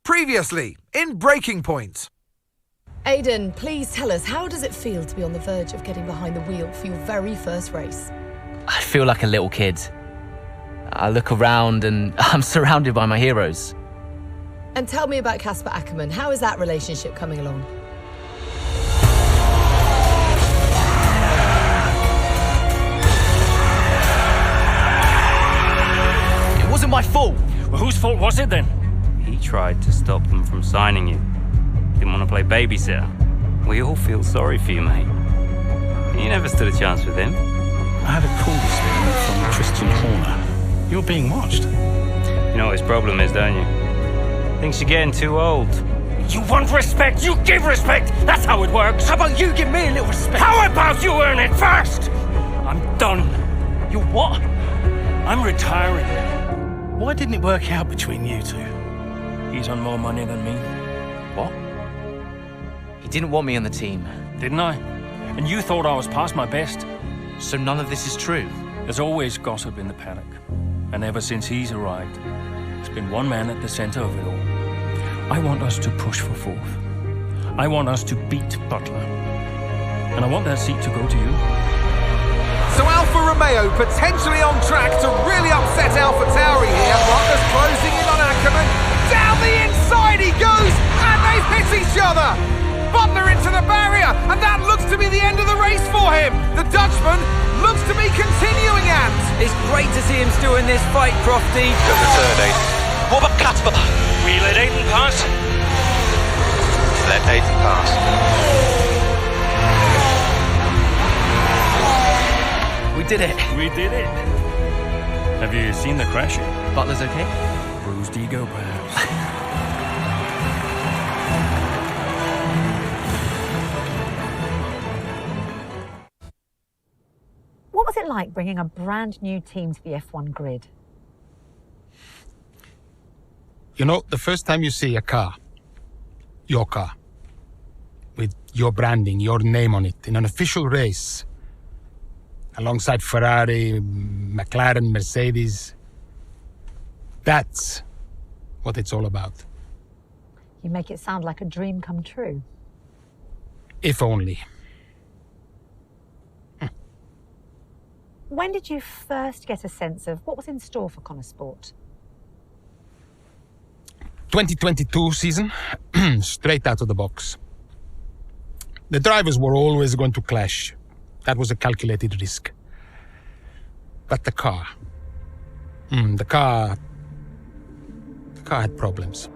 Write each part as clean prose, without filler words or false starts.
Previously, in Breaking Point. Aidan, please tell us, how does it feel to be on the verge of getting behind the wheel for your very first race? I feel like a little kid. I look around and I'm surrounded by my heroes. And tell me about Casper Ackerman. How is that relationship coming along? It wasn't my fault. Well, whose fault was it then? He tried to stop them from signing you. Didn't want to play babysitter. We all feel sorry for you, mate. You never stood a chance with him. I had a call this morning from Christian Horner. You're being watched. You know what his problem is, don't you? Thinks you're getting too old. You want respect, you give respect! That's how it works! How about you give me a little respect? How about you earn it first? I'm done. You what? I'm retiring. Why didn't it work out between you two? He's on more money than me. What? He didn't want me on the team. Didn't I? And you thought I was past my best? So none of this is true? There's always gossip in the paddock. And ever since he's arrived, there's been one man at the center of it all. I want us to push for fourth. I want us to beat Butler. And I want that seat to go to you. So Alfa Romeo potentially on track to really upset AlphaTauri here. Butler's closing in on Ackerman. Down the inside he goes, and they've hit each other. Butler into the barrier, and that looks to be the end of the race for him. The Dutchman looks to be continuing and... It's great to see him still in this fight, Crofty. Good third, Aiden. What about Casper? We let Aiden pass. Let Aiden pass. We did it. We did it. Have you seen the crash? Butler's okay? Bruised ego, perhaps. What was it like bringing a brand new team to the F1 grid? You know, the first time you see a car, your car, with your branding, your name on it, in an official race, alongside Ferrari, McLaren, Mercedes, that's what it's all about. You make it sound like a dream come true. If only. When did you first get a sense of what was in store for Connor Sport? 2022 season, straight out of the box. The drivers were always going to clash. That was a calculated risk. But the car had problems.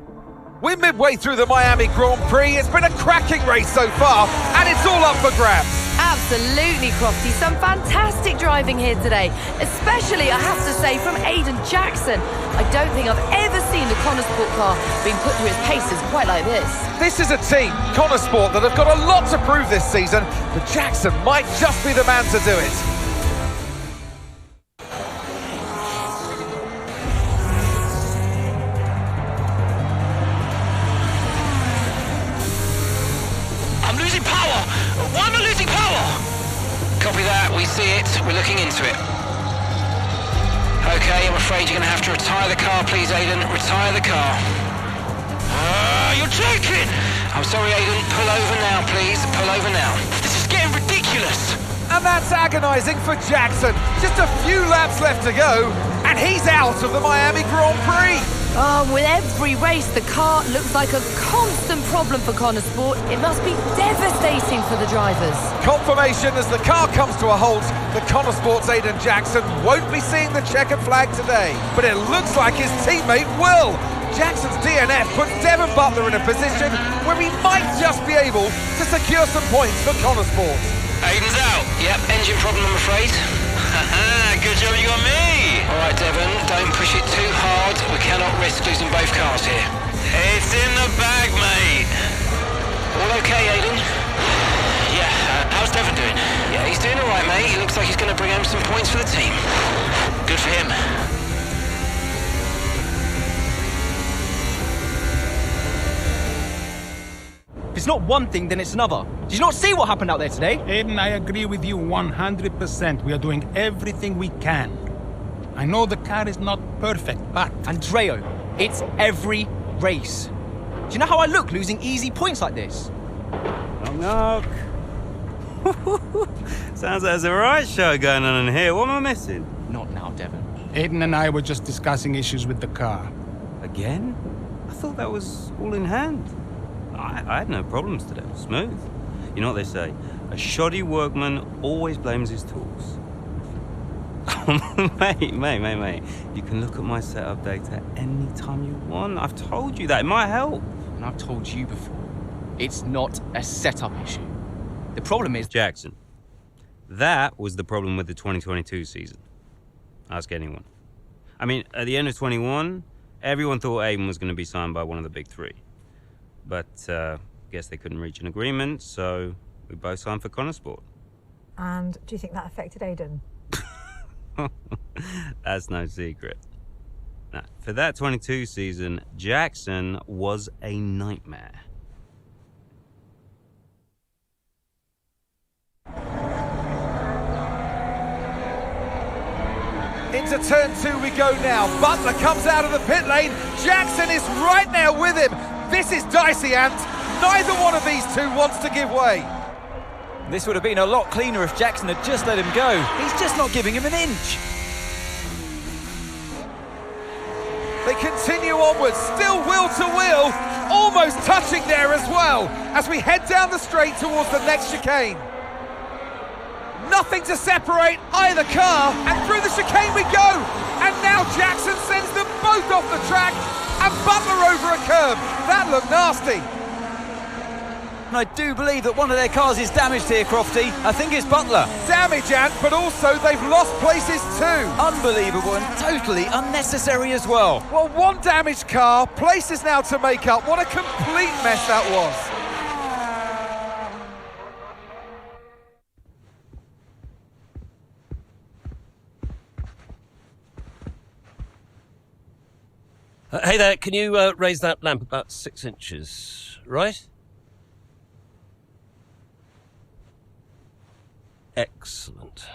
We're midway through the Miami Grand Prix. It's been a cracking race so far, and it's all up for grabs. Absolutely, Crofty. Some fantastic driving here today, especially, I have to say, from Aidan Jackson. I don't think I've ever seen the Connor Sport car being put through its paces quite like this. This is a team, Connor Sport, that have got a lot to prove this season, but Jackson might just be the man to do it. I'm losing power! Why am I losing power? Copy that, we see it, we're looking into it. Okay, I'm afraid you're going to have to retire the car, please, Aiden. Retire the car. You're joking! I'm sorry, Aiden. Pull over now, please. Pull over now. This is getting ridiculous! And that's agonising for Jackson. Just a few laps left to go, and he's out of the Miami Grand Prix. Oh, with every race, the car looks like a constant problem for Connor Sport. It must be devastating for the drivers. Confirmation as the car comes to a halt. The Connor Sport's Aidan Jackson won't be seeing the checkered flag today, but it looks like his teammate will. Jackson's DNF puts Devon Butler in a position where he might just be able to secure some points for Connor Sport. Aiden's out. Yep, engine problem, I'm afraid. Good job you got me! All right, Devon, don't push it too hard. We cannot risk losing both cars here. It's in the bag, mate! All okay, Aiden? Yeah, how's Devon doing? Yeah, he's doing all right, mate. He looks like he's going to bring home some points for the team. Good for him. If it's not one thing, then it's another. Did you not see what happened out there today? Aiden, I agree with you 100%. We are doing everything we can. I know the car is not perfect, but... Andreo, it's every race. Do you know how I look losing easy points like this? Knock, knock. Sounds like there's a right show going on in here. What am I missing? Not now, Devon. Aiden and I were just discussing issues with the car. Again? I thought that was all in hand. I had no problems today. Smooth. You know what they say? A shoddy workman always blames his tools. mate. You can look at my setup data anytime you want. I've told you that. It might help. And I've told you before, it's not a setup issue. The problem is... Jackson, that was the problem with the 2022 season. Ask anyone. I mean, at the end of 21, everyone thought Aiden was going to be signed by one of the big three. But, guess they couldn't reach an agreement, so we both signed for Connorsport. And do you think that affected Aiden? That's no secret. Now, for that 22 season, Jackson was a nightmare. Into turn 2 we go now. Butler comes out of the pit lane. Jackson is right now with him. This is dicey, Ant. Neither one of these two wants to give way. This would have been a lot cleaner if Jackson had just let him go. He's just not giving him an inch. They continue onwards, still wheel to wheel, almost touching there as well, as we head down the straight towards the next chicane. Nothing to separate either car, and through the chicane we go. And now Jackson sends them both off the track, and Butler over a curb. That looked nasty. And I do believe that one of their cars is damaged here, Crofty. I think it's Butler. Damage, Ant, but also they've lost places too. Unbelievable and totally unnecessary as well. Well, one damaged car, places now to make up. What a complete mess that was. Hey there, can you raise that lamp about 6 inches, right? Excellent.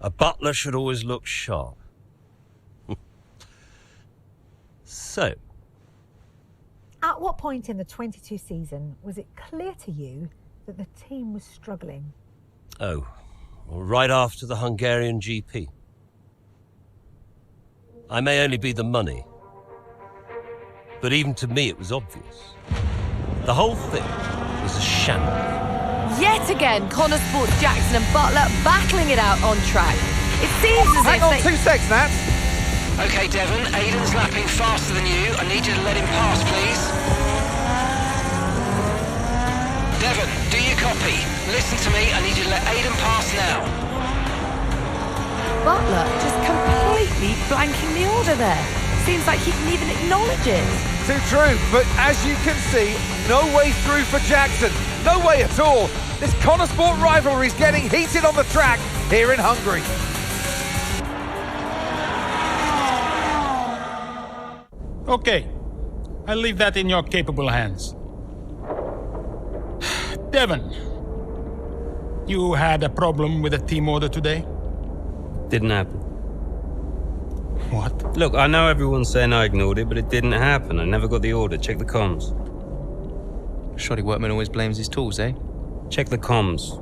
A butler should always look sharp. So. At what point in the 22 season was it clear to you that the team was struggling? Oh, well, right after the Hungarian GP. I may only be the money, but even to me it was obvious. The whole thing was a shambles. Yet again, Connorsport, Jackson and Butler battling it out on track. It seems as Hang if on they... 2 seconds, Nat. Okay, Devon, Aiden's lapping faster than you. I need you to let him pass, please. Devon, do you copy? Listen to me, I need you to let Aiden pass now. Butler just completely blanking the order there. Seems like he didn't even acknowledge it. Too true, but as you can see, no way through for Jackson. No way at all. This Connorsport rivalry is getting heated on the track here in Hungary. Okay, I'll leave that in your capable hands. Devon, you had a problem with a team order today? Didn't happen. What? Look, I know everyone's saying I ignored it, but it didn't happen. I never got the order. Check the comms. Shoddy workman always blames his tools, eh? Check the comms.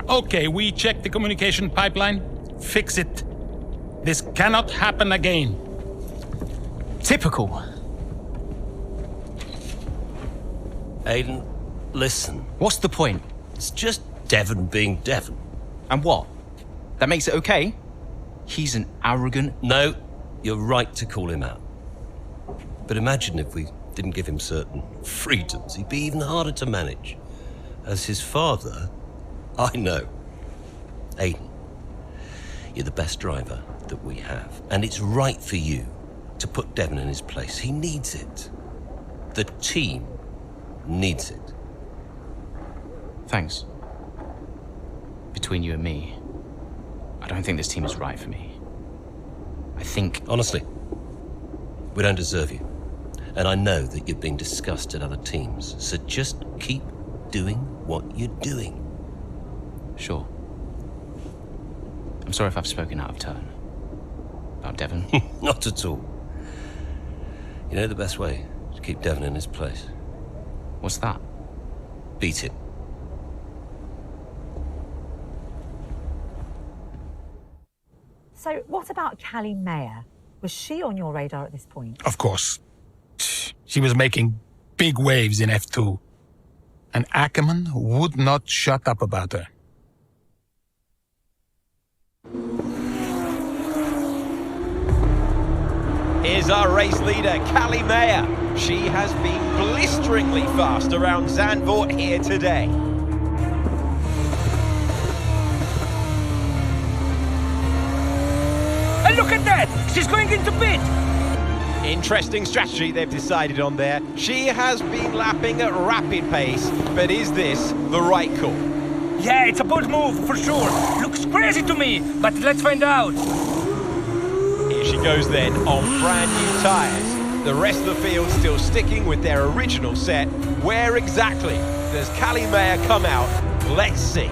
Okay, we checked the communication pipeline. Fix it. This cannot happen again. Typical. Aiden, listen. What's the point? It's just Devon being Devon. And what? That makes it okay? He's an arrogant... No, you're right to call him out. But imagine if we didn't give him certain freedoms. He'd be even harder to manage. As his father, I know. Aiden, you're the best driver that we have. And it's right for you to put Devon in his place. He needs it. The team needs it. Thanks. Between you and me, I don't think this team is right for me. I think... Honestly, we don't deserve you. And I know that you're being discussed at other teams, so just keep doing what you're doing. Sure. I'm sorry if I've spoken out of turn. About Devon. Not at all. You know the best way to keep Devon in his place? What's that? Beat it. So, what about Callie Mayer? Was she on your radar at this point? Of course. She was making big waves in F2. And Ackerman would not shut up about her. Here's our race leader, Callie Mayer. She has been blisteringly fast around Zandvoort here today. And look at that! She's going into pit! Interesting strategy they've decided on there. She has been lapping at rapid pace, but is this the right call? Yeah, it's a bold move, for sure. Looks crazy to me, but let's find out. Here she goes then, on brand new tyres. The rest of the field still sticking with their original set. Where exactly does Callie Mayer come out? Let's see.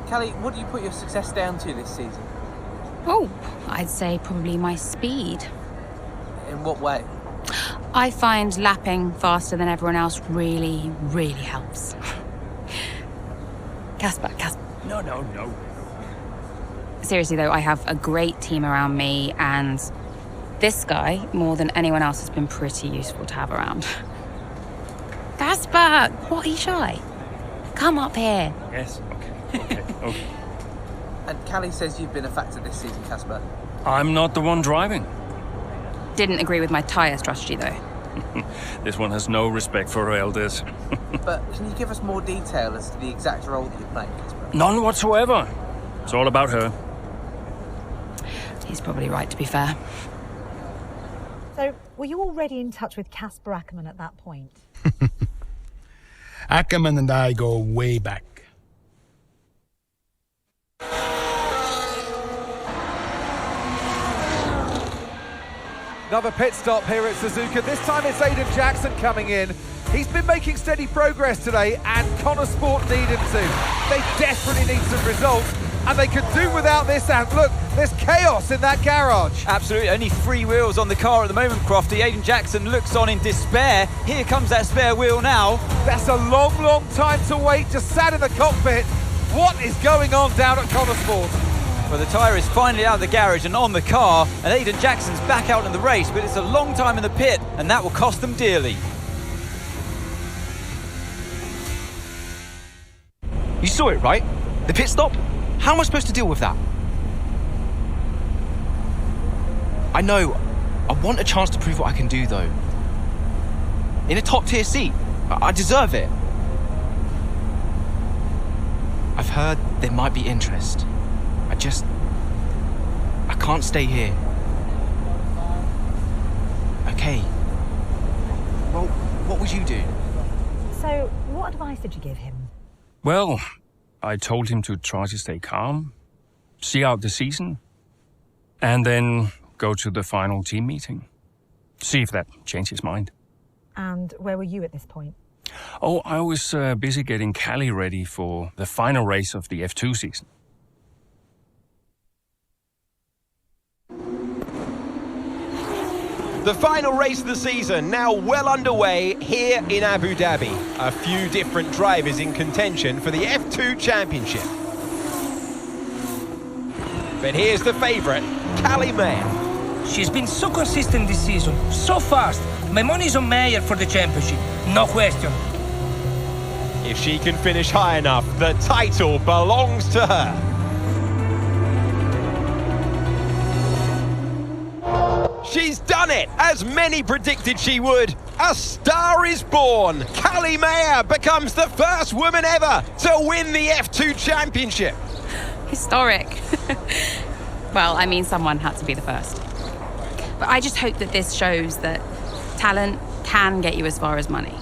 Callie, what do you put your success down to this season? Oh, I'd say probably my speed. In what way? I find lapping faster than everyone else really, really helps. Casper. No. Seriously though, I have a great team around me, and this guy, more than anyone else, has been pretty useful to have around. Casper, what are you shy? Come up here. Yes, okay. And Callie says you've been a factor this season, Casper. I'm not the one driving. Didn't agree with my tyre strategy though. This one has no respect for her elders. But can you give us more detail as to the exact role that you're playing, Casper? None whatsoever. It's all about her. He's probably right, to be fair. So, were you already in touch with Casper Ackerman at that point? Ackerman and I go way back. Another pit stop here at Suzuka. This time it's Aiden Jackson coming in. He's been making steady progress today, and Connor Sport need him to. They desperately need some results, and they could do without this. And look, there's chaos in that garage. Absolutely, only 3 wheels on the car at the moment, Crofty. Aiden Jackson looks on in despair. Here comes that spare wheel now. That's a long, long time to wait, just sat in the cockpit. What is going on down at Connor Sport? Well, the tyre is finally out of the garage and on the car, and Aiden Jackson's back out in the race, but it's a long time in the pit, and that will cost them dearly. You saw it, right? The pit stop? How am I supposed to deal with that? I know. I want a chance to prove what I can do, though. In a top-tier seat. I deserve it. I've heard there might be interest. I can't stay here. Okay. Well, what would you do? So, what advice did you give him? Well, I told him to try to stay calm, see out the season, and then go to the final team meeting. See if that changed his mind. And where were you at this point? Oh, I was busy getting Callie ready for the final race of the F2 season. The final race of the season now well underway here in Abu Dhabi. A few different drivers in contention for the F2 Championship. But here's the favourite, Callie Mayer. She's been so consistent this season, so fast. My money's on Mayer for the championship, no question. If she can finish high enough, the title belongs to her. She's done it, as many predicted she would. A star is born. Callie Mayer becomes the first woman ever to win the F2 Championship. Historic. Well, I mean, someone had to be the first. But I just hope that this shows that talent can get you as far as money.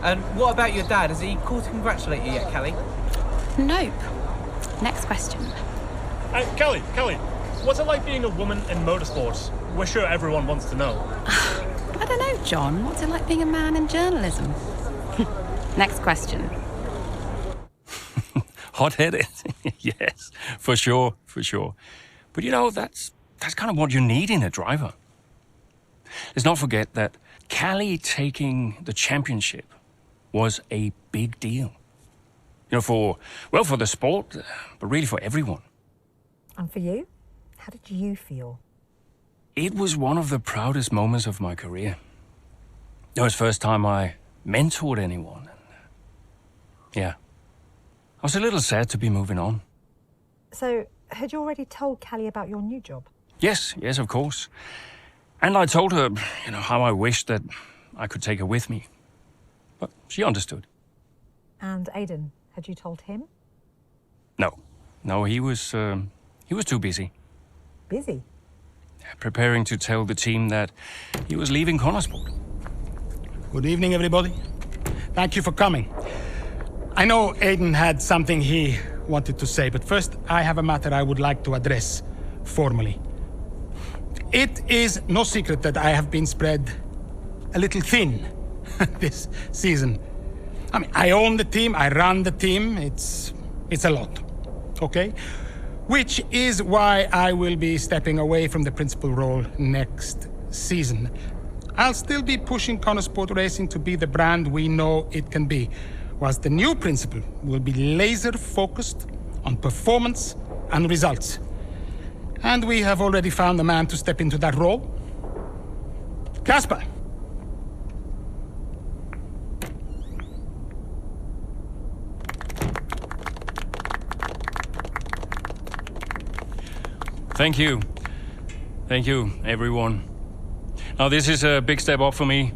And what about your dad? Has he called to congratulate you yet, Callie? Nope. Next question. Callie, what's it like being a woman in motorsports? We're sure everyone wants to know. I don't know, John. What's it like being a man in journalism? Next question. hot-headed. Yes, for sure. But you know, that's kind of what you need in a driver. Let's not forget that Callie taking the championship was a big deal. You know, for the sport, but really for everyone. And for you? How did you feel? It was one of the proudest moments of my career. It was the first time I mentored anyone. Yeah. I was a little sad to be moving on. So, had you already told Callie about your new job? Yes, of course. And I told her, you know, how I wished that I could take her with me. But she understood. And Aidan, had you told him? No, he was too busy. Busy? Preparing to tell the team that he was leaving Connorsport. Good evening, everybody. Thank you for coming. I know Aidan had something he wanted to say, but first I have a matter I would like to address formally. It is no secret that I have been spread a little thin this season. I mean, I own the team, I run the team, it's a lot, okay? Which is why I will be stepping away from the principal role next season. I'll still be pushing Connorsport Racing to be the brand we know it can be, whilst the new principal will be laser focused on performance and results. And we have already found a man to step into that role. Casper. Thank you. Thank you, everyone. Now, this is a big step up for me.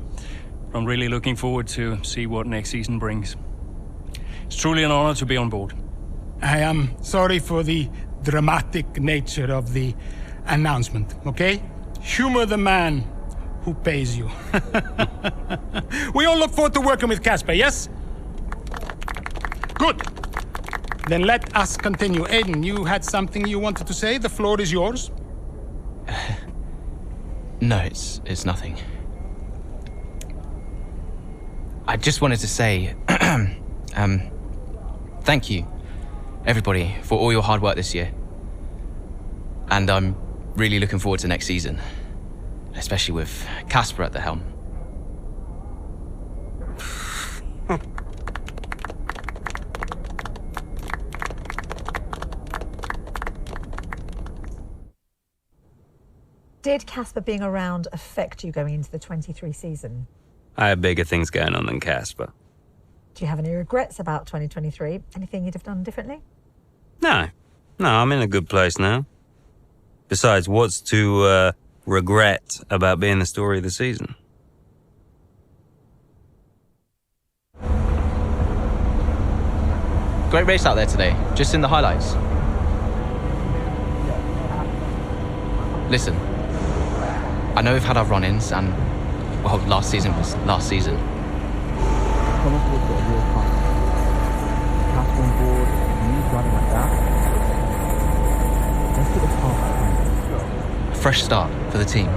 I'm really looking forward to see what next season brings. It's truly an honor to be on board. I am sorry for the dramatic nature of the announcement, okay? Humor the man who pays you. We all look forward to working with Casper, yes? Good. Then let us continue. Aidan, you had something you wanted to say? The floor is yours. No, it's nothing. I just wanted to say, thank you, everybody, for all your hard work this year. And I'm really looking forward to next season, especially with Casper at the helm. Did Casper being around affect you going into the 23 season? I have bigger things going on than Casper. Do you have any regrets about 2023? Anything you'd have done differently? No, I'm in a good place now. Besides, what's to regret about being the story of the season? Great race out there today, just in the highlights. Listen, I know we've had our run-ins and, well, last season was last season. A fresh start for the team.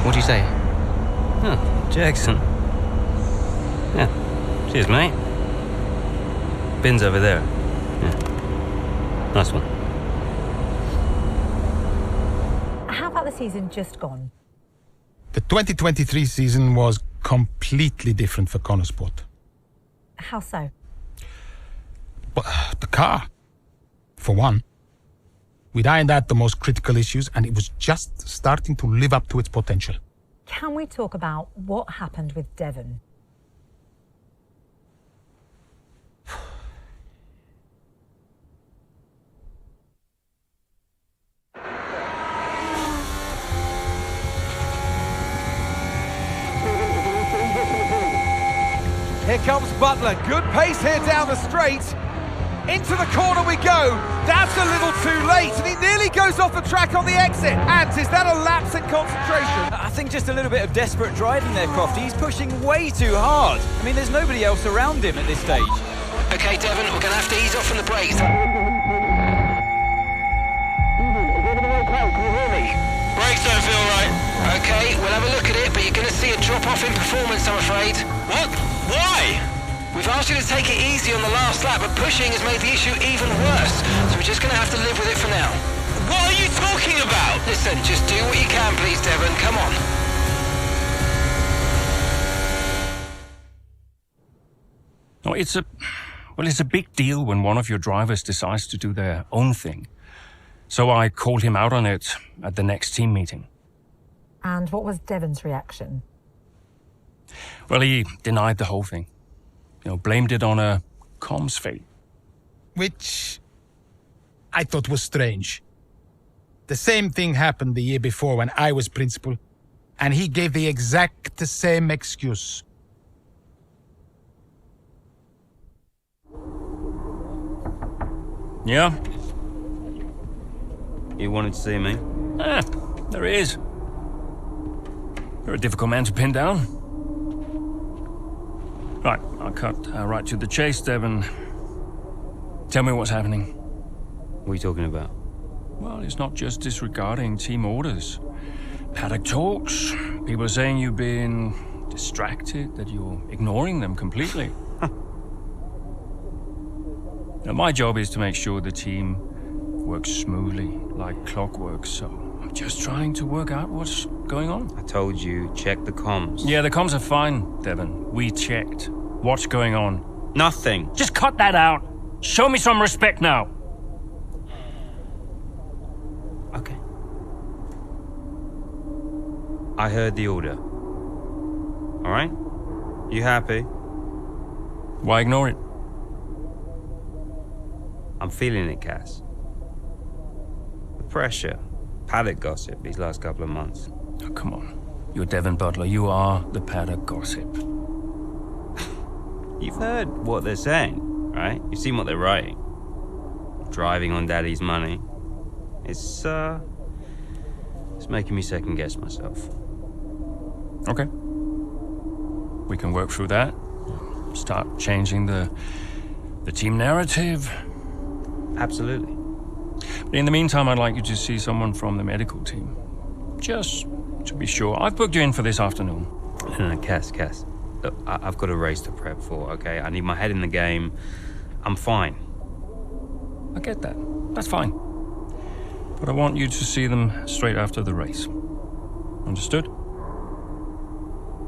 What do you say? Jackson. Yeah. Cheers, mate. Bin's over there. Yeah. Nice one. How about the season just gone? The 2023 season was completely different for Connorsport. How so? The car, for one. We'd ironed out the most critical issues, and it was just starting to live up to its potential. Can we talk about what happened with Devon? Here comes Butler. Good pace here down the straight. Into the corner we go. That's a little too late, and he nearly goes off the track on the exit. And is that a lapse in concentration? I think just a little bit of desperate driving there, Crofty. He's pushing way too hard. I mean, there's nobody else around him at this stage. Okay, Devon, we're going to have to ease off on the brakes. Brakes don't feel right. Okay, we'll have a look at it, but you're going to see a drop-off in performance, I'm afraid. What? Why? We've asked you to take it easy on the last lap, but pushing has made the issue even worse. So we're just going to have to live with it for now. What are you talking about? Listen, just do what you can, please, Devon. Come on. No, it's a big deal when one of your drivers decides to do their own thing. So I called him out on it at the next team meeting. And what was Devon's reaction? Well, he denied the whole thing. Blamed it on a comms fail. Which I thought was strange. The same thing happened the year before when I was principal, and he gave the exact same excuse. Yeah? You wanted to see me? There he is. You're a difficult man to pin down. Right, I'll cut right to the chase, Devon. Tell me what's happening. What are you talking about? Well, it's not just disregarding team orders. Paddock talks. People are saying you've been distracted, that you're ignoring them completely. Now, my job is to make sure the team works smoothly, like clockwork, so I'm just trying to work out what's going on. I told you, check the comms. Yeah, the comms are fine, Devon. We checked. What's going on? Nothing. Just cut that out. Show me some respect now. Okay. I heard the order. All right? You happy? Why ignore it? I'm feeling it, Cass. The pressure. Paddock gossip these last couple of months. Oh, come on. You're Devon Butler. You are the Paddock gossip. You've heard what they're saying, right? You've seen what they're writing. Driving on Daddy's money. It's making me second guess myself. Okay. We can work through that. Start changing the team narrative. Absolutely. But in the meantime, I'd like you to see someone from the medical team. Just to be sure. I've booked you in for this afternoon. No, Cass. Look, I've got a race to prep for, okay? I need my head in the game. I'm fine. I get that. That's fine. But I want you to see them straight after the race. Understood?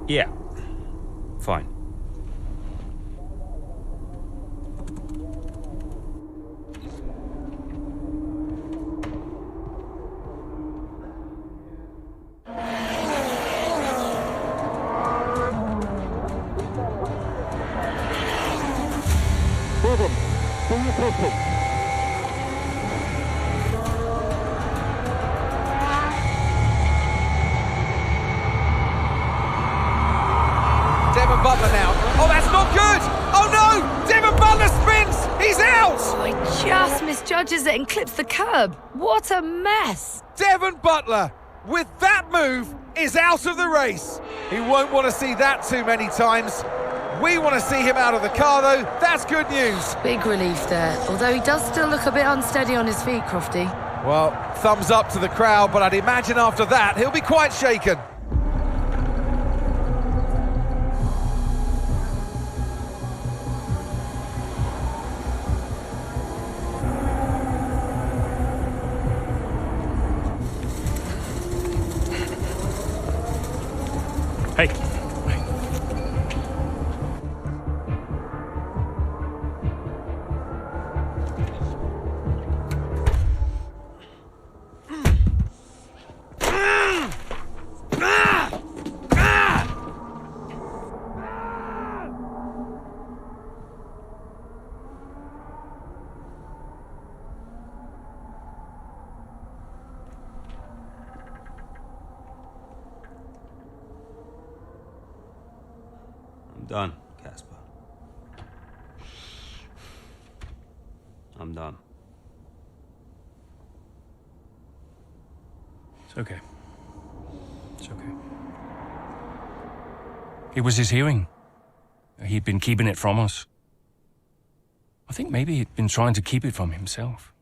Yeah. Fine. Devon Butler now. Oh, that's not good! Oh no! Devon Butler spins! He's out! Oh, he just misjudges it and clips the curb. What a mess! Devon Butler, with that move, is out of the race. He won't want to see that too many times. We want to see him out of the car, though. That's good news. Big relief there, although he does still look a bit unsteady on his feet, Crofty. Well, thumbs up to the crowd, but I'd imagine after that, he'll be quite shaken. Hey. Done, Casper. I'm done. It's okay. It's okay. It was his hearing. He'd been keeping it from us. I think maybe he'd been trying to keep it from himself.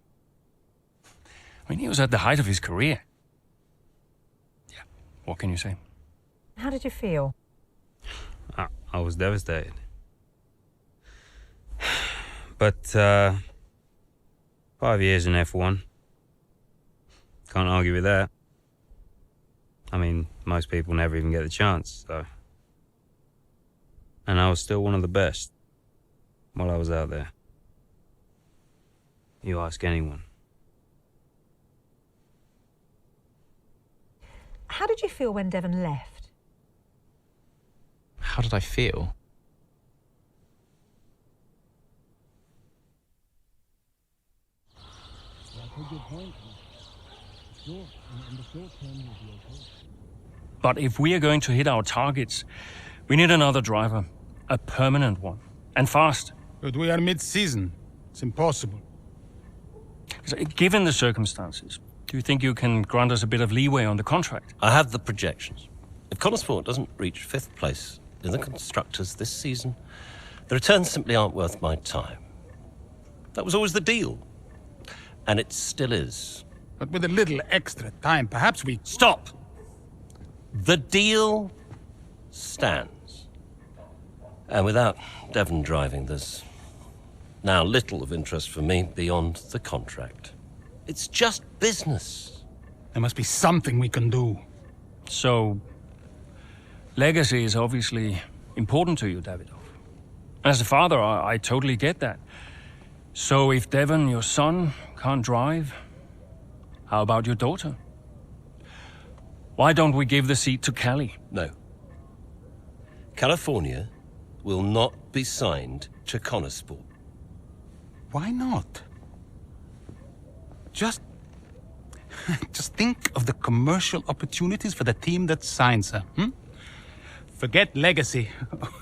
I mean, he was at the height of his career. Yeah, what can you say? How did you feel? I was devastated. But 5 years in F1. Can't argue with that. I mean, most people never even get the chance, so. And I was still one of the best while I was out there. You ask anyone. How did you feel when Devon left? How did I feel? But if we are going to hit our targets, we need another driver. A permanent one. And fast. But we are mid-season. It's impossible. Given the circumstances, do you think you can grant us a bit of leeway on the contract? I have the projections. If Connorsport doesn't reach 5th place in the Constructors this season, the returns simply aren't worth my time. That was always the deal. And it still is. But with a little extra time, perhaps we... Stop! The deal stands. And without Devon driving, there's now little of interest for me beyond the contract. It's just business. There must be something we can do. So, legacy is obviously important to you, Davidov. As a father, I totally get that. So if Devon, your son, can't drive, how about your daughter? Why don't we give the seat to Callie? No. California will not be signed to Connorsport. Why not? Just think of the commercial opportunities for the team that signs her. Forget legacy.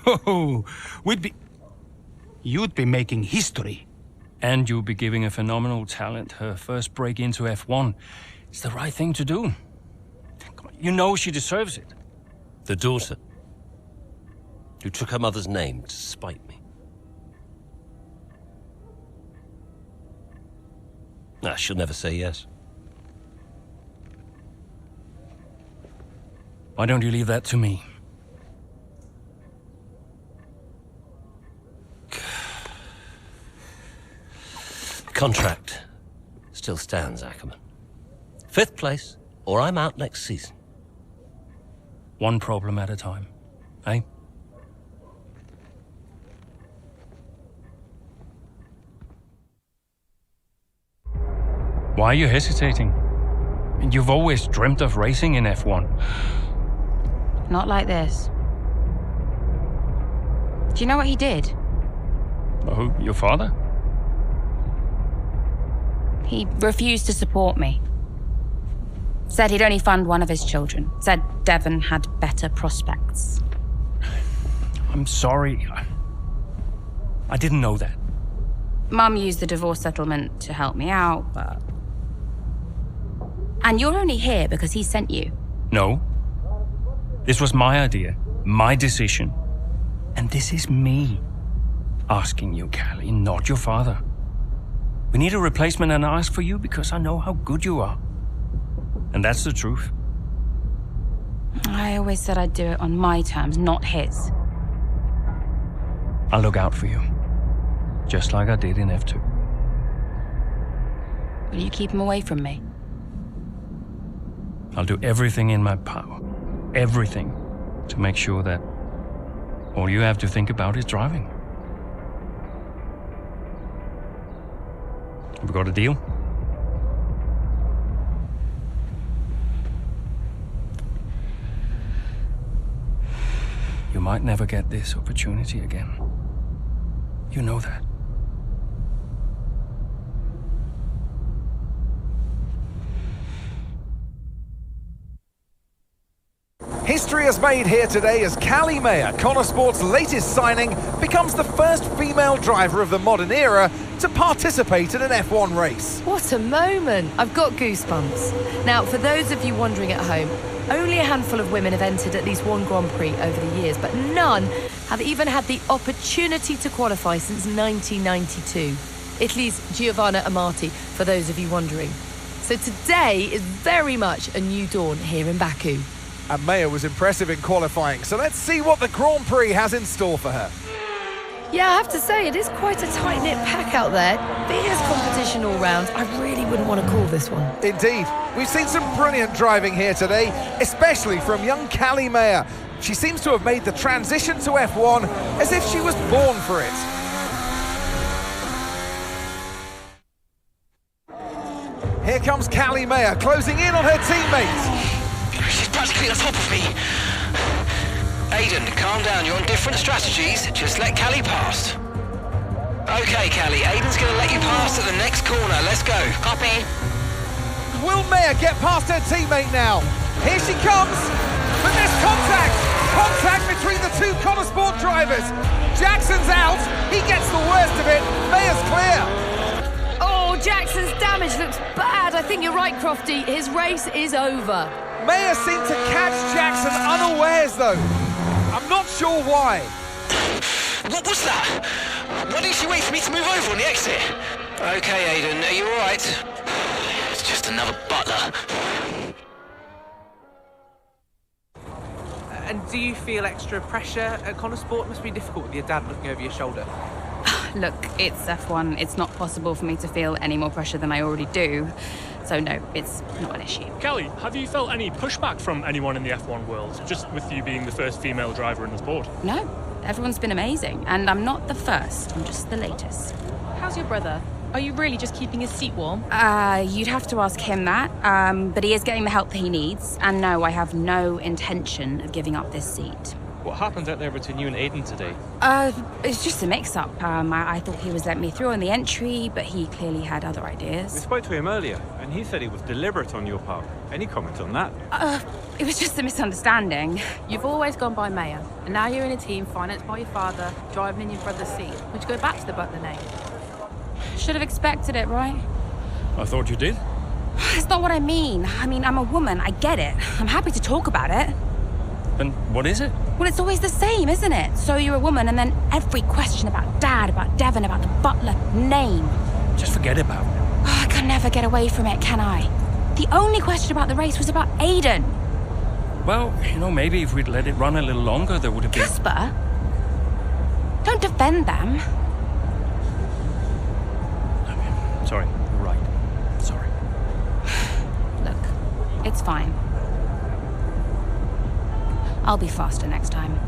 Oh, you'd be making history. And you'll be giving a phenomenal talent her first break into F1. It's the right thing to do. You know she deserves it. The daughter who took her mother's name to spite me. She'll never say yes. Why don't you leave that to me? Contract still stands, Ackerman. 5th place, or I'm out next season. One problem at a time, eh? Why are you hesitating? You've always dreamt of racing in F1. Not like this. Do you know what he did? Oh, your father? He refused to support me. Said he'd only fund one of his children. Said Devon had better prospects. I'm sorry. I didn't know that. Mum used the divorce settlement to help me out, but... And you're only here because he sent you. No. This was my idea, my decision. And this is me asking you, Callie, not your father. We need a replacement and I ask for you because I know how good you are. And that's the truth. I always said I'd do it on my terms, not his. I'll look out for you. Just like I did in F2. Will you keep him away from me? I'll do everything in my power. Everything. To make sure that all you have to think about is driving. Have we got a deal? You might never get this opportunity again. You know that. History is made here today as Callie Mayer, Connorsport's latest signing, becomes the first female driver of the modern era to participate in an F1 race. What a moment! I've got goosebumps. Now, for those of you wondering at home, only a handful of women have entered at least one Grand Prix over the years, but none have even had the opportunity to qualify since 1992. Italy's Giovanna Amati, for those of you wondering. So today is very much a new dawn here in Baku. And Mayer was impressive in qualifying, so let's see what the Grand Prix has in store for her. Yeah, I have to say, it is quite a tight-knit pack out there. Fierce competition all round. I really wouldn't want to call this one. Indeed. We've seen some brilliant driving here today, especially from young Callie Mayer. She seems to have made the transition to F1 as if she was born for it. Here comes Callie Mayer closing in on her teammates. She's practically on top of me. Aiden, calm down. You're on different strategies. Just let Callie pass. Okay, Callie. Aiden's going to let you pass at the next corner. Let's go. Copy. Will Mayer get past her teammate now? Here she comes. But there's contact. Contact between the two Connor Sport drivers. Jackson's out. He gets the worst of it. Mayer's clear. Oh, Jackson's damage looks bad. I think you're right, Crofty. His race is over. Mayer seemed to catch Jackson unawares, though. I'm not sure why. What was that? Why didn't she wait for me to move over on the exit? Okay, Aiden, are you all right? It's just another butler. And do you feel extra pressure at Connor Sport? It must be difficult with your dad looking over your shoulder. Look, it's F1. It's not possible for me to feel any more pressure than I already do. So no, it's not an issue. Kelly, have you felt any pushback from anyone in the F1 world, just with you being the first female driver in the sport? No, everyone's been amazing. And I'm not the first, I'm just the latest. How's your brother? Are you really just keeping his seat warm? You'd have to ask him that. But he is getting the help that he needs. And no, I have no intention of giving up this seat. What happened out there between you and Aiden today? It's just a mix-up. I thought he was letting me through on the entry, but he clearly had other We ideas. spoke to him earlier, and he said it was deliberate on your part. Any comment on that? It was just a misunderstanding. You've always gone by Mayer, and now you're in a team financed by your father, driving in your brother's seat. Would you go back to the butler name? Should have expected it, right? I thought you did. It's not what I mean. I'm a woman, I get it. I'm happy to talk about it. And what is it? Well, it's always the same, isn't it? So you're a woman, and then every question about Dad, about Devon, about the butler name. Just forget about it. Oh, I can never get away from it, can I? The only question about the race was about Aiden. Well, maybe if we'd let it run a little longer, there would have been... Casper? Don't defend them. Sorry, you're right. Sorry. Look, it's fine. I'll be faster next time.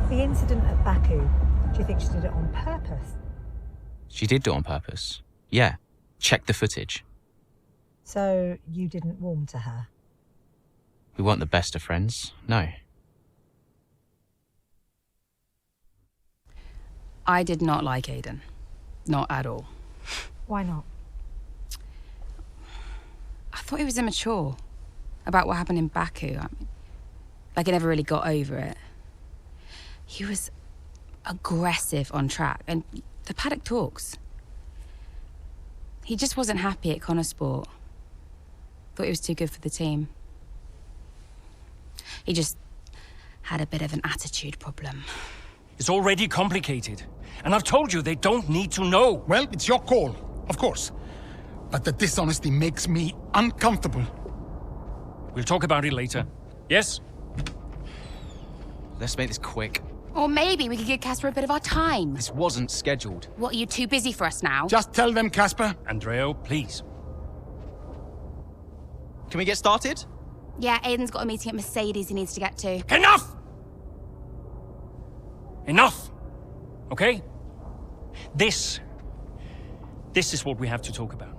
The incident at Baku, do you think she did it on purpose? She did do it on purpose. Yeah. Check the footage. So you didn't warm to her? We weren't the best of friends, no. I did not like Aiden. Not at all. Why not? I thought he was immature about what happened in Baku. Like, I never really got over it. He was aggressive on track, and the paddock talks. He just wasn't happy at Connor Sport. Thought he was too good for the team. He just had a bit of an attitude problem. It's already complicated. And I've told you they don't need to know. Well, it's your call, of course. But the dishonesty makes me uncomfortable. We'll talk about it later. Yes? Let's make this quick. Or maybe we could give Casper a bit of our time. This wasn't scheduled. What, are you too busy for us now? Just tell them, Casper. Andreo, please. Can we get started? Yeah, Aiden's got a meeting at Mercedes he needs to get to. Enough! Enough! Okay? This is what we have to talk about.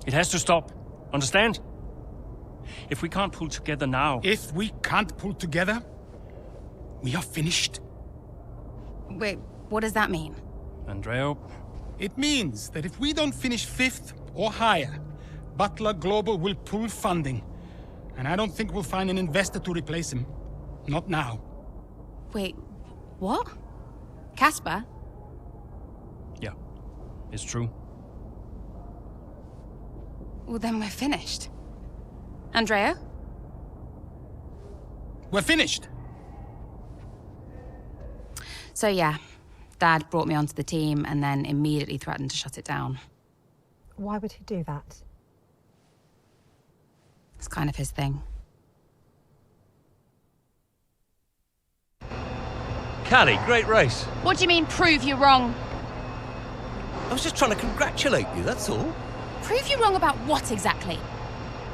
It has to stop. Understand? If we can't pull together now... If we can't pull together, we are finished. Wait, what does that mean? Andreo... It means that if we don't finish 5th or higher, Butler Global will pull funding. And I don't think we'll find an investor to replace him. Not now. Wait, what? Casper? Yeah, it's true. Well, then we're finished. Andrea? We're finished. So yeah, Dad brought me onto the team and then immediately threatened to shut it down. Why would he do that? It's kind of his thing. Callie, great race. What do you mean, prove you wrong? I was just trying to congratulate you, that's all. Prove you wrong about what exactly?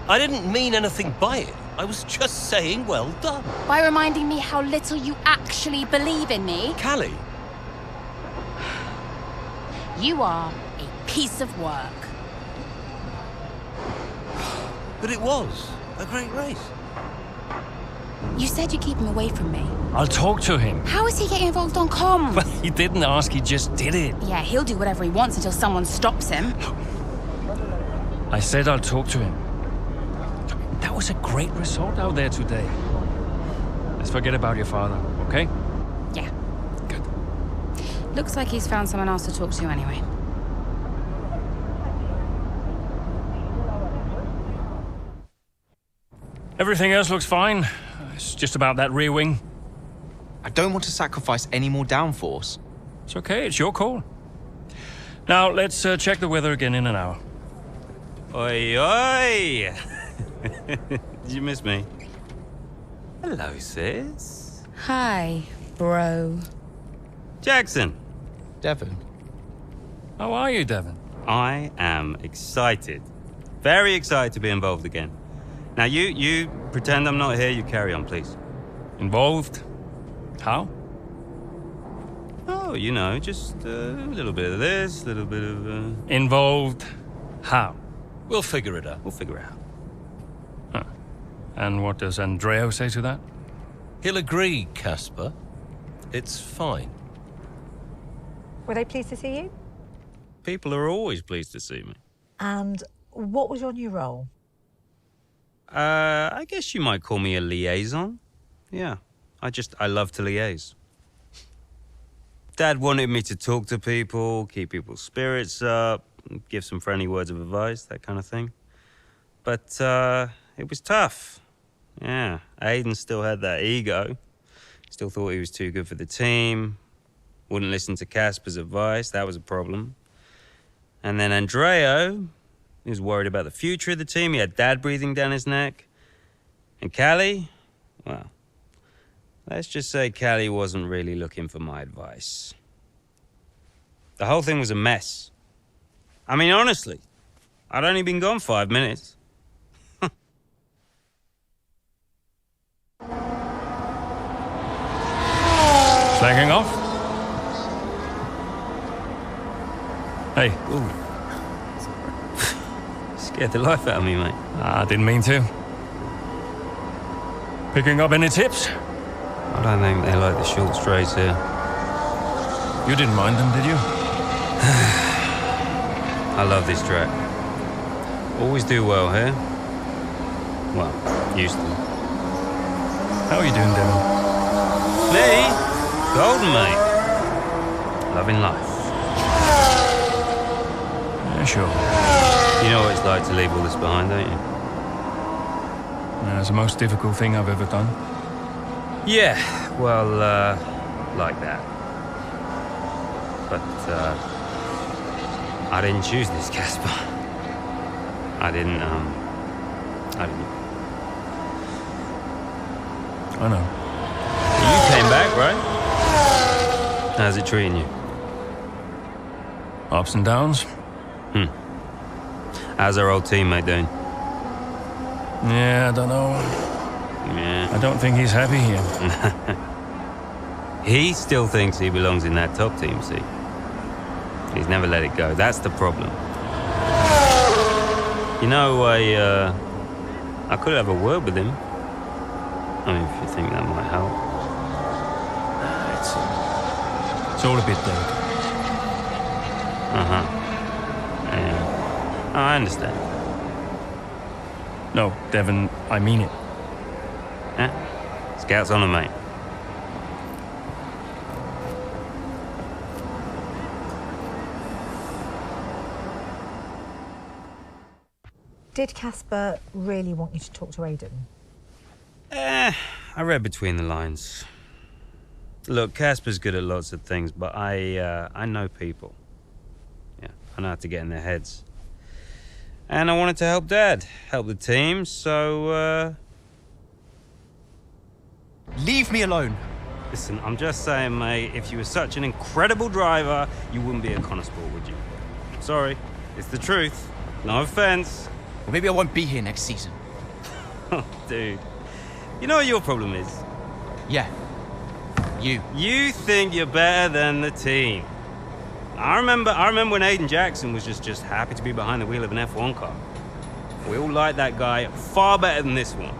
I didn't mean anything by it. I was just saying well done. By reminding me how little you actually believe in me? Callie. You are a piece of work. But it was a great race. You said you'd keep him away from me. I'll talk to him. How is he getting involved on comms? Well, he didn't ask, he just did it. Yeah, he'll do whatever he wants until someone stops him. I said I'll talk to him. That was a great result out there today. Let's forget about your father, okay? Yeah. Good. Looks like he's found someone else to talk to anyway. Everything else looks fine. It's just about that rear wing. I don't want to sacrifice any more downforce. It's okay, it's your call. Now, let's check the weather again in an hour. Oi, oi! Did you miss me? Hello, sis. Hi, bro. Jackson. Devon. How are you, Devon? I am excited. Very excited to be involved again. Now, you pretend I'm not here, you carry on, please. Involved? How? Oh, you know, just a little bit of this, a little bit of... Involved? How? We'll figure it out. We'll figure it out. Huh. And what does Andreo say to that? He'll agree, Casper. It's fine. Were they pleased to see you? People are always pleased to see me. And what was your new role? I guess you might call me a liaison. Yeah, I love to liaise. Dad wanted me to talk to people, keep people's spirits up, give some friendly words of advice, that kind of thing. But it was tough. Yeah, Aiden still had that ego. Still thought he was too good for the team. Wouldn't listen to Casper's advice, that was a problem. And then Andreo, he was worried about the future of the team. He had Dad breathing down his neck. And Callie, well, let's just say Callie wasn't really looking for my advice. The whole thing was a mess. I mean, honestly, I'd only been gone 5 minutes. Slacking off? Hey. Ooh. Scared the life out of me, mate. I didn't mean to. Picking up any tips? I don't think they like the short straights here. You didn't mind them, did you? I love this track. Always do well here. Well, used to. How are you doing, Devon? Me? Golden, mate. Loving life. Yeah, sure. You know what it's like to leave all this behind, don't you? Yeah, it's the most difficult thing I've ever done. Yeah, well, like that. But, I didn't choose this, Casper. I didn't. I know. You came back, right? How's it treating you? Ups and downs. How's our old teammate doing? Yeah, I don't know. Yeah. I don't think he's happy here. He still thinks he belongs in that top team, see? He's never let it go. That's the problem. You know, I could have a word with him. I mean, if you think that might help. It's all a bit dead. Uh-huh. Yeah. Oh, I understand. No, Devon, I mean it. Yeah? Scout's on him, mate. Did Casper really want you to talk to Aiden? I read between the lines. Look, Casper's good at lots of things, but I know people. Yeah, I know how to get in their heads. And I wanted to help Dad, help the team, so, Leave me alone. Listen, I'm just saying, mate, if you were such an incredible driver, you wouldn't be a Connosport, would you? Sorry, it's the truth. No offense. Well, maybe I won't be here next season. Oh, dude. You know what your problem is? Yeah. You. You think you're better than the team. I remember when Aiden Jackson was just happy to be behind the wheel of an F1 car. We all liked that guy far better than this one.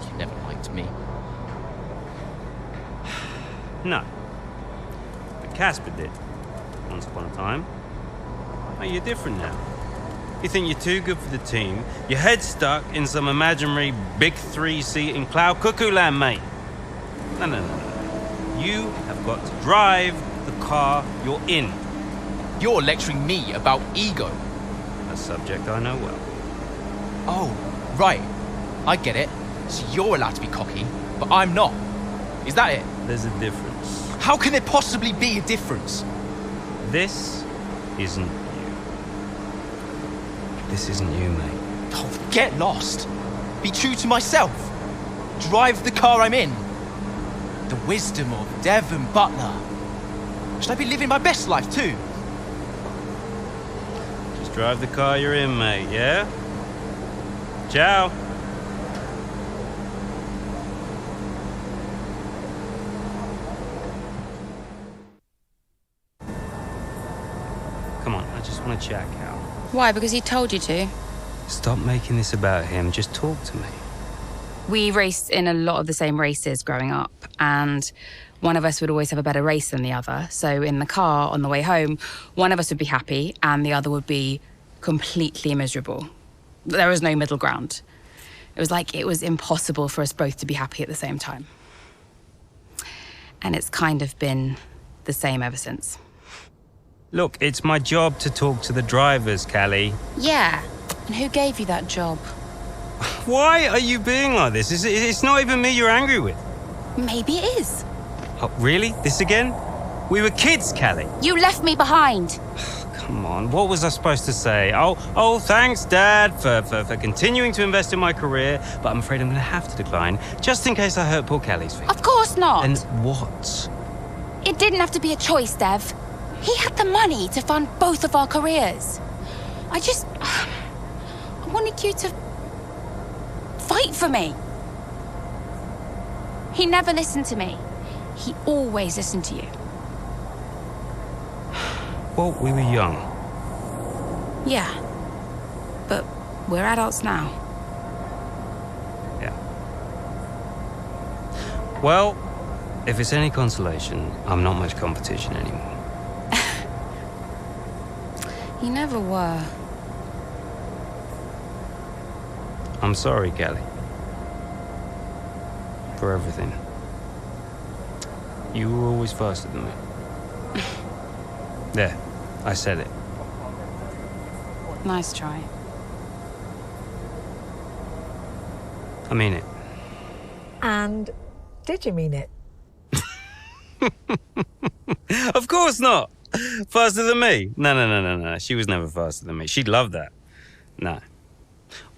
You never liked me. No. But Casper did. Once upon a time. Oh, you're different now. You think you're too good for the team. Your head's stuck in some imaginary big 3-seat in cloud cuckoo land, mate. No. You have got to drive the car you're in. You're lecturing me about ego. A subject I know well. Oh, right. I get it. So you're allowed to be cocky, but I'm not. Is that it? There's a difference. How can there possibly be a difference? This isn't you. This isn't you, mate. Oh, get lost. Be true to myself. Drive the car I'm in. The wisdom of Devon Butler. Should I be living my best life too? Just drive the car you're in, mate, yeah? Ciao. Come on, I just want to chat, Cal. Why? Because he told you to? Stop making this about him. Just talk to me. We raced in a lot of the same races growing up, and one of us would always have a better race than the other. So in the car on the way home, one of us would be happy and the other would be completely miserable. There was no middle ground. It was like it was impossible for us both to be happy at the same time. And it's kind of been the same ever since. Look, it's my job to talk to the drivers, Callie. Yeah, and who gave you that job? Why are you being like this? It's not even me you're angry with. Maybe it is. Oh, really? This again? We were kids, Callie. You left me behind. Come on, what was I supposed to say? Oh, thanks, Dad, for continuing to invest in my career, but I'm afraid I'm going to have to decline, just in case I hurt poor Callie's feelings. Of course not. And what? It didn't have to be a choice, Dev. He had the money to fund both of our careers. I wanted you to fight for me. He never listened to me. He always listened to you. Well, we were young. Yeah. But we're adults now. Yeah. Well, if it's any consolation, I'm not much competition anymore. You never were. I'm sorry, Callie. For everything. You were always faster than me. There, I said it. Nice try. I mean it. And did you mean it? Of course not! Faster than me? No. She was never faster than me. She'd love that. No.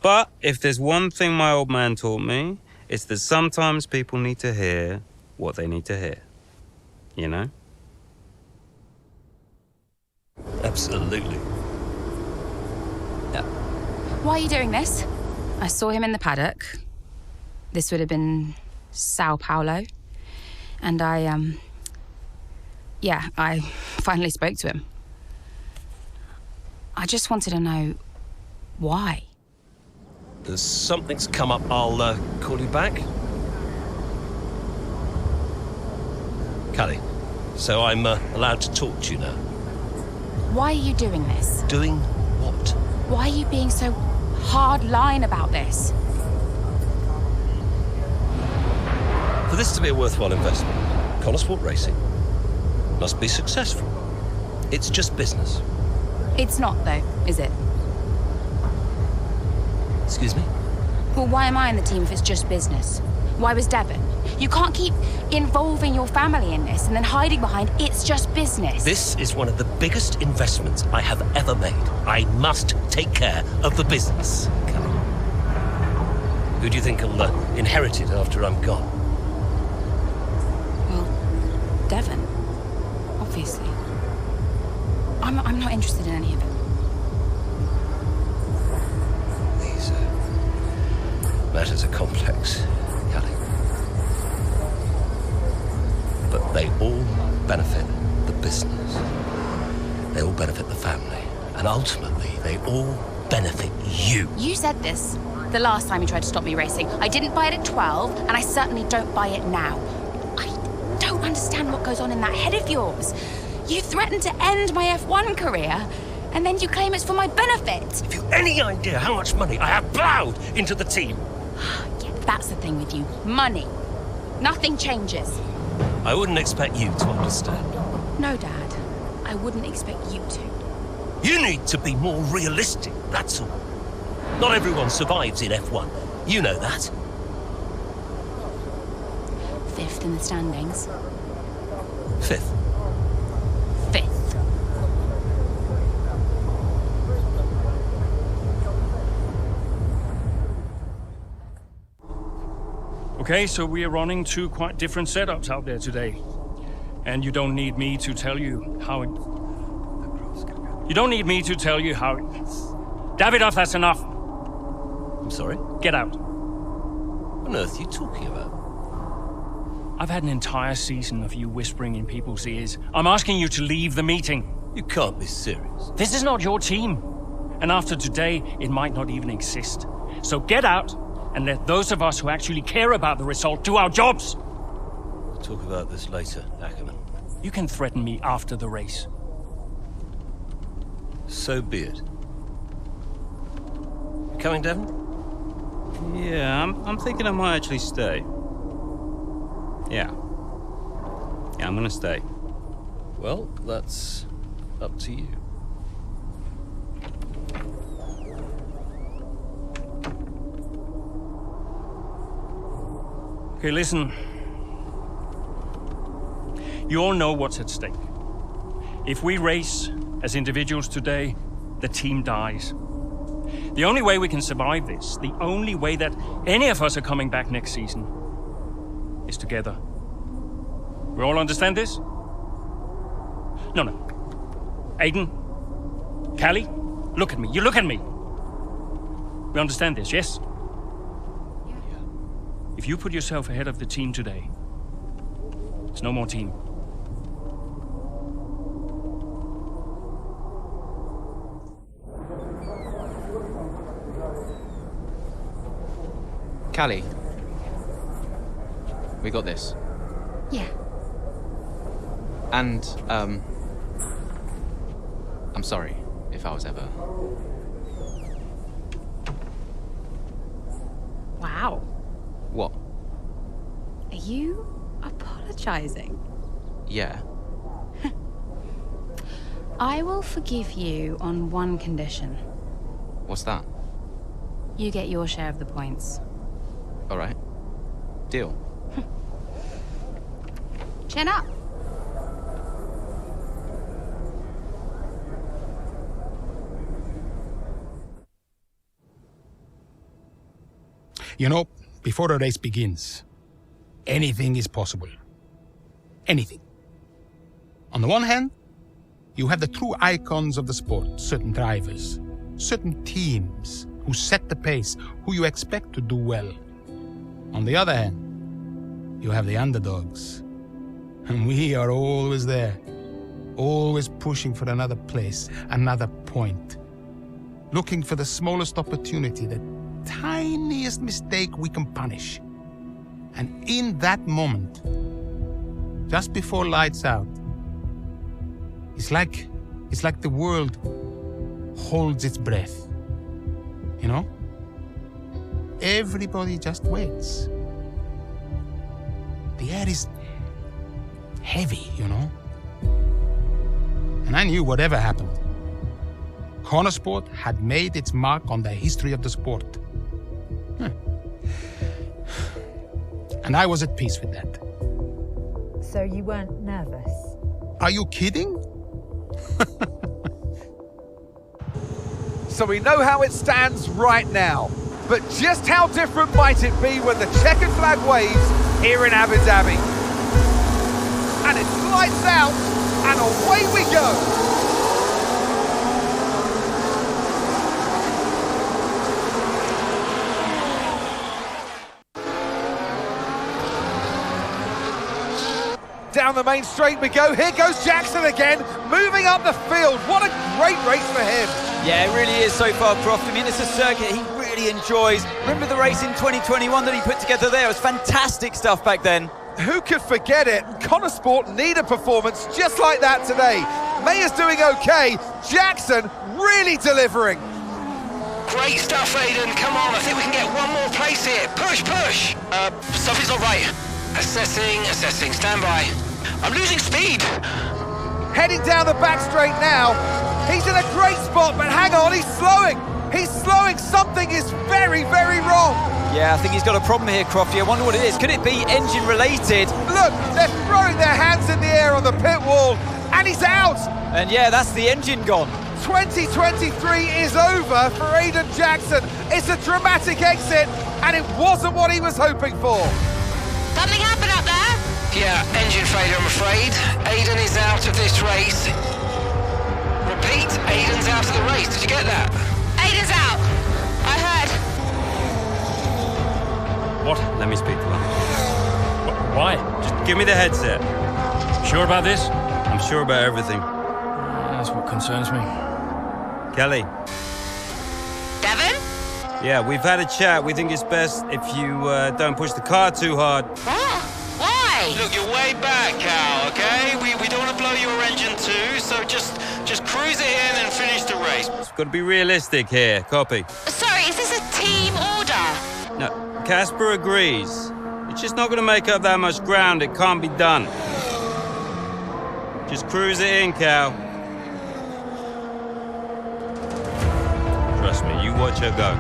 But if there's one thing my old man taught me, it's that sometimes people need to hear what they need to hear. You know? Absolutely. Yeah. Why are you doing this? I saw him in the paddock. This would have been Sao Paulo. And I finally spoke to him. I just wanted to know why. There's something's come up. I'll call you back. Callie, so I'm allowed to talk to you now. Why are you doing this? Doing what? Why are you being so hard-line about this? For this to be a worthwhile investment, Connosport Racing must be successful. It's just business. It's not, though, is it? Excuse me? Well, why am I in the team if it's just business? Why was Devon? You can't keep involving your family in this and then hiding behind it's just business. This is one of the biggest investments I have ever made. I must take care of the business. Callie. Who do you think will inherit it after I'm gone? Well, I'm not interested in any of it. These matters are complex, Callie. But they all benefit the business. They all benefit the family. And ultimately, they all benefit you. You said this the last time you tried to stop me racing. I didn't buy it at 12, and I certainly don't buy it now. I don't understand what goes on in that head of yours. You threatened to end my F1 career, and then you claim it's for my benefit. Have you any idea how much money I have plowed into the team? Yeah, that's the thing with you. Money. Nothing changes. I wouldn't expect you to understand. No, Dad. I wouldn't expect you to. You need to be more realistic, that's all. Not everyone survives in F1. You know that. 5th in the standings. 5th. 5th. Okay, so we are running two quite different setups out there today. And you don't need me to tell you how it... You don't need me to tell you how it... Davidoff, that's enough. I'm sorry? Get out. What on earth are you talking about? I've had an entire season of you whispering in people's ears. I'm asking you to leave the meeting. You can't be serious. This is not your team. And after today, it might not even exist. So get out and let those of us who actually care about the result do our jobs. We'll talk about this later, Ackerman. You can threaten me after the race. So be it. You coming, Devon? Yeah, I'm thinking I might actually stay. Yeah, I'm gonna stay. Well, that's up to you. Okay, listen. You all know what's at stake. If we race as individuals today, the team dies. The only way we can survive this, the only way that any of us are coming back next season, is together. We all understand this? No. Aiden, Callie, look at me. You look at me. We understand this, yes? Yeah. If you put yourself ahead of the team today, there's no more team. Callie, we got this. Yeah. And, I'm sorry if I was ever... Wow. What? Are you apologizing? Yeah. I will forgive you on one condition. What's that? You get your share of the points. All right. Deal. Chin up. You know, before a race begins, anything is possible. Anything. On the one hand, you have the true icons of the sport, certain drivers, certain teams who set the pace, who you expect to do well. On the other hand, you have the underdogs. And we are always there, always pushing for another place, another point, looking for the smallest opportunity, the tiniest mistake we can punish. And in that moment, just before lights out, it's like the world holds its breath. You know? Everybody just waits. The air is heavy, you know? And I knew whatever happened, Cornersport had made its mark on the history of the sport. And I was at peace with that. So you weren't nervous? Are you kidding? So we know how it stands right now. But just how different might it be when the checkered flag waves here in Abu Dhabi? And it's lights out, and away we go! Down the main straight we go. Here goes Jackson again, moving up the field. What a great race for him. Yeah, it really is so far, Croft. I mean, it's a circuit he really enjoys. Remember the race in 2021 that he put together there? It was fantastic stuff back then. Who could forget it? Connor Sport need a performance just like that today. Mayer's doing okay. Jackson really delivering. Great stuff, Aiden. Come on, I think we can get one more place here. Push, push. Something's not right. Assessing. Stand by. I'm losing speed. Heading down the back straight now. He's in a great spot, but hang on, he's slowing. He's slowing. Something is very, very wrong. Yeah, I think he's got a problem here, Crofty. I wonder what it is. Could it be engine related? Look, they're throwing their hands in the air on the pit wall, and he's out. And yeah, that's the engine gone. 2023 is over for Aiden Jackson. It's a dramatic exit, and it wasn't what he was hoping for. Something happened up there? Yeah, engine failure, I'm afraid. Aiden is out of this race. Repeat, Aiden's out of the race. Did you get that? Aiden's out. I heard. What? Let me speak to him. Why? Just give me the headset. Sure about this? I'm sure about everything. That's what concerns me. Kelly. Devon? Yeah, we've had a chat. We think it's best if you don't push the car too hard. What? Why? Look, you're way back, Cal, okay? We don't want to blow your engine too, so just cruise it in and finish the race. It's got to be realistic here. Copy. Sorry, is this a team order? No, Casper agrees. It's just not going to make up that much ground. It can't be done. Just cruise it in, Cal. Trust me, you watch her go.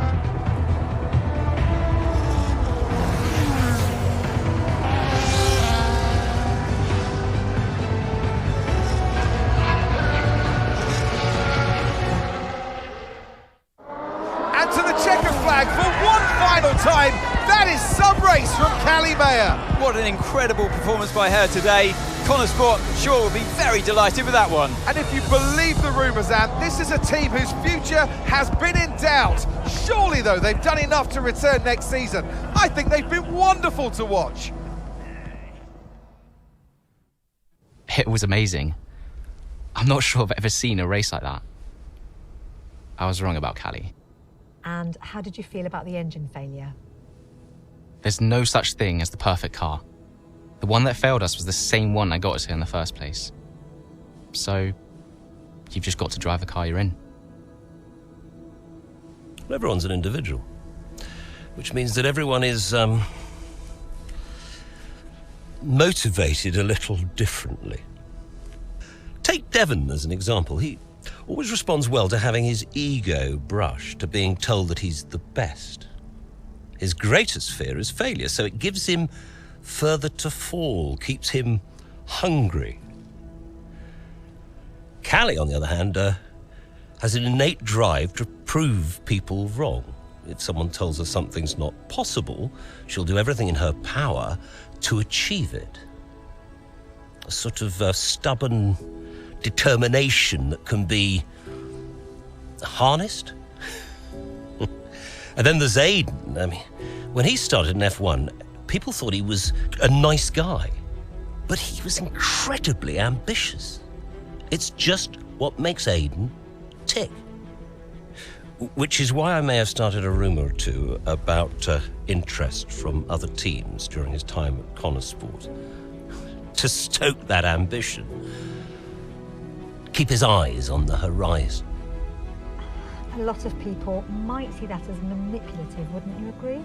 And to the checker flag for one final time. That is some race from Callie Mayer. What an incredible performance by her today. Connor Sport, sure, will be very delighted with that one. And if you believe the rumours, Ant, this is a team whose future has been in doubt. Surely, though, they've done enough to return next season. I think they've been wonderful to watch. It was amazing. I'm not sure I've ever seen a race like that. I was wrong about Callie. And how did you feel about the engine failure? There's no such thing as the perfect car. The one that failed us was the same one that got us here in the first place. So, you've just got to drive the car you're in. Well, everyone's an individual, which means that everyone is motivated a little differently. Take Devon as an example. He always responds well to having his ego brushed, to being told that he's the best. His greatest fear is failure, so it gives him further to fall, keeps him hungry. Callie, on the other hand, has an innate drive to prove people wrong. If someone tells her something's not possible, she'll do everything in her power to achieve it. A sort of stubborn determination that can be harnessed. And then there's Aiden. I mean, when he started in F1, people thought he was a nice guy, but he was incredibly ambitious. It's just what makes Aiden tick. Which is why I may have started a rumour or two about interest from other teams during his time at Connor Sport. To stoke that ambition. Keep his eyes on the horizon. A lot of people might see that as manipulative, wouldn't you agree?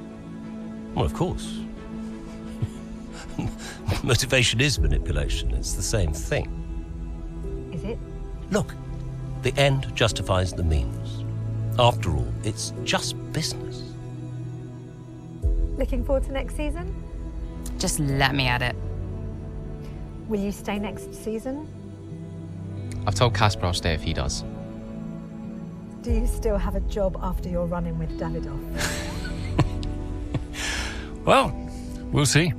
Well, of course. Motivation is manipulation. It's the same thing. Is it? Look, the end justifies the means. After all, it's just business. Looking forward to next season? Just let me at it. Will you stay next season? I've told Casper I'll stay if he does. Do you still have a job after your run-in with Davidoff? Well, we'll see.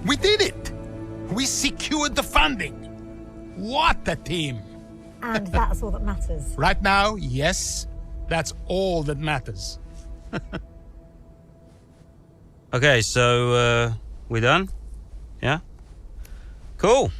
We did it! We secured the funding! What a team! And that's all that matters. Right now, yes, that's all that matters. Okay, so, we done? Yeah? Cool.